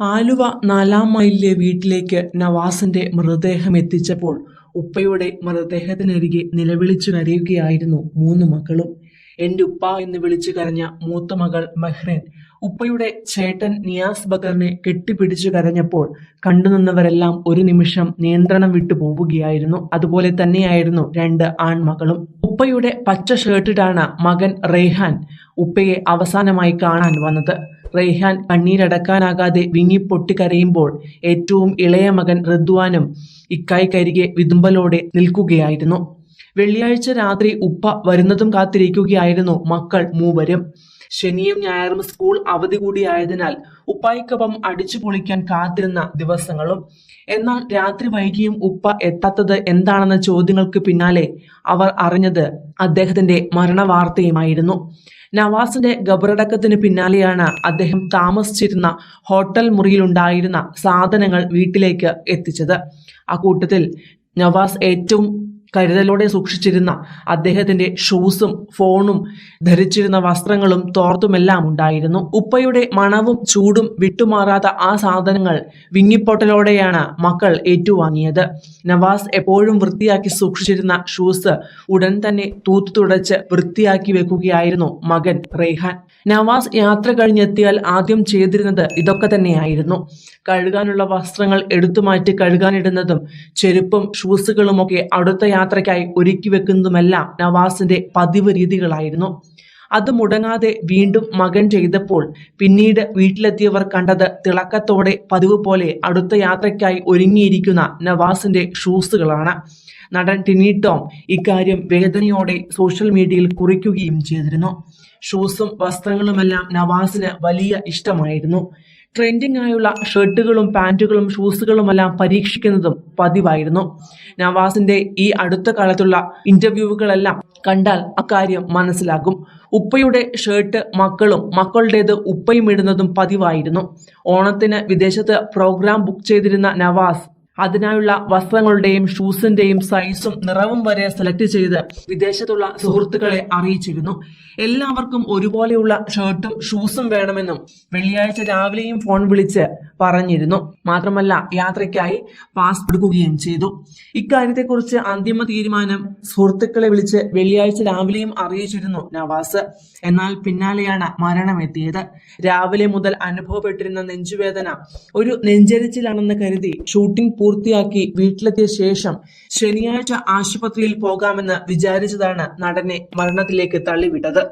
ആലുവ 4 മൈലിലെ വീട്ടിലേക്ക് നവാസിന്റെ മൃതദേഹം എത്തിച്ചപ്പോൾ ഉപ്പയുടെ മൃതദേഹത്തിനരികെ നിലവിളിച്ചു കരയുകയായിരുന്നു 3 മക്കളും. എന്റെ ഉപ്പ എന്ന് വിളിച്ചു കരഞ്ഞ മൂത്ത മകൾ മെഹ്റിൻ ഉപ്പയുടെ ചേട്ടൻ നിയാസ് ബക്കറിനെ കെട്ടിപ്പിടിച്ചു കരഞ്ഞപ്പോൾ കണ്ടുനിന്നവരെല്ലാം ഒരു നിമിഷം നിയന്ത്രണം വിട്ടു പോവുകയായിരുന്നു. അതുപോലെ തന്നെയായിരുന്നു 2 ആൺമക്കളും. ഉപ്പയുടെ പച്ച ഷർട്ടിട്ടാണ് മകൻ റെയ്ഹാൻ ഉപ്പയെ അവസാനമായി കാണാൻ വന്നത്. റെയ്ഹാൻ കണ്ണീരടക്കാനാകാതെ വിങ്ങിപ്പൊട്ടിക്കരയുമ്പോൾ ഏറ്റവും ഇളയ മകൻ റിദ്വാനും ഇക്കായ്ക്കരികെ വിതുമ്പലോടെ നിൽക്കുകയായിരുന്നു. വെള്ളിയാഴ്ച രാത്രി ഉപ്പ വരുന്നതും കാത്തിരിക്കുകയായിരുന്നു മക്കൾ മൂവരും. ശനിയും ഞായറും സ്കൂൾ അവധി കൂടിയായതിനാൽ ഉപ്പായിക്കൊപ്പം അടിച്ചു പൊളിക്കാൻ കാത്തിരുന്ന ദിവസങ്ങളും. എന്നാൽ രാത്രി വൈകിയും ഉപ്പ എത്താത്തത് എന്താണെന്ന ചോദ്യങ്ങൾക്ക് പിന്നാലെ അവർ അറിഞ്ഞത് അദ്ദേഹത്തിന്റെ മരണവാർത്തയുമായിരുന്നു. നവാസിന്റെ ഖബറടക്കത്തിന് പിന്നാലെയാണ് അദ്ദേഹം താമസിച്ചിരുന്ന ഹോട്ടൽ മുറിയിലുണ്ടായിരുന്ന സാധനങ്ങൾ വീട്ടിലേക്ക് എത്തിച്ചത്. അക്കൂട്ടത്തിൽ നവാസ് ഏറ്റവും കരുതലോടെ സൂക്ഷിച്ചിരുന്ന അദ്ദേഹത്തിന്റെ ഷൂസും ഫോണും ധരിച്ചിരുന്ന വസ്ത്രങ്ങളും തോർത്തുമെല്ലാം ഉണ്ടായിരുന്നു. ഉപ്പയുടെ മണവും ചൂടും വിട്ടുമാറാത്ത ആ സാധനങ്ങൾ വിങ്ങിപ്പൊട്ടലോടെയാണ് മക്കൾ ഏറ്റുവാങ്ങിയത്. നവാസ് എപ്പോഴും വൃത്തിയാക്കി സൂക്ഷിച്ചിരുന്ന ഷൂസ് ഉടൻ തന്നെ തൂത്തു തുടച്ച് വൃത്തിയാക്കി വെക്കുകയായിരുന്നു മകൻ റെയ്ഹാൻ. നവാസ് യാത്ര കഴിഞ്ഞെത്തിയാൽ ആദ്യം ചെയ്തിരുന്നത് ഇതൊക്കെ തന്നെയായിരുന്നു. കഴുകാനുള്ള വസ്ത്രങ്ങൾ എടുത്തുമാറ്റി കഴുകാനിടുന്നതും ചെരുപ്പും ഷൂസുകളുമൊക്കെ അടുത്ത യാത്രയ്ക്കായി ഒരുക്കി വെക്കുന്നതുമെല്ലാം നവാസിന്റെ പതിവ് രീതികളായിരുന്നു. അത് മുടങ്ങാതെ വീണ്ടും മകൻ ചെയ്തപ്പോൾ പിന്നീട് വീട്ടിലെത്തിയവർ കണ്ടത് തിളക്കത്തോടെ പതിവ് പോലെ അടുത്ത യാത്രയ്ക്കായി ഒരുങ്ങിയിരിക്കുന്ന നവാസിന്റെ ഷൂസുകളാണ്. നടൻ ടിനി ടോം ഇക്കാര്യം വേദനയോടെ സോഷ്യൽ മീഡിയയിൽ കുറിക്കുകയും ചെയ്തിരുന്നു. ഷൂസും വസ്ത്രങ്ങളുമെല്ലാം നവാസിന് വലിയ ഇഷ്ടമായിരുന്നു. ട്രെൻഡിംഗ് ആയുള്ള ഷർട്ടുകളും പാൻറ്റുകളും ഷൂസുകളുമെല്ലാം പരീക്ഷിക്കുന്നതും പതിവായിരുന്നു. നവാസിന്റെ ഈ അടുത്ത കാലത്തുള്ള ഇന്റർവ്യൂകളെല്ലാം കണ്ടാൽ അക്കാര്യം മനസ്സിലാകും. ഉപ്പയുടെ ഷർട്ട് മക്കളും മക്കളുടേത് ഉപ്പയും ഇടുന്നതും പതിവായിരുന്നു. ഓണത്തിന് വിദേശത്ത് പ്രോഗ്രാം ബുക്ക് ചെയ്തിരുന്ന നവാസ് അതിനായുള്ള വസ്ത്രങ്ങളുടെയും ഷൂസിന്റെയും സൈസും നിറവും വരെ സെലക്ട് ചെയ്ത് വിദേശത്തുള്ള സുഹൃത്തുക്കളെ അറിയിച്ചിരുന്നു. എല്ലാവർക്കും ഒരുപോലെയുള്ള ഷർട്ടും ഷൂസും വേണമെന്നും വെള്ളിയാഴ്ച രാവിലെയും ഫോൺ വിളിച്ച് പറഞ്ഞിരുന്നു. മാത്രമല്ല യാത്രയ്ക്കായി പാസ് എടുക്കുകയും ചെയ്തു. ഇക്കാര്യത്തെക്കുറിച്ച് അന്തിമ തീരുമാനം സുഹൃത്തുക്കളെ വിളിച്ച് വെള്ളിയാഴ്ച രാവിലെയും അറിയിച്ചിരുന്നു നവാസ്. എന്നാൽ പിന്നാലെയാണ് മരണമെത്തിയത്. രാവിലെ മുതൽ അനുഭവപ്പെട്ടിരുന്ന നെഞ്ചുവേദന ഒരു നെഞ്ചരിച്ചിലാണെന്ന് കരുതി ഷൂട്ടിംഗ് പൂർത്തിയാക്കി വീട്ടിലെത്തിയ ശേഷം ശനിയാഴ്ച ആശുപത്രിയിൽ പോകാമെന്ന് വിചാരിച്ചതാണ് നടനെ മരണത്തിലേക്ക് തള്ളിവിട്ടത്.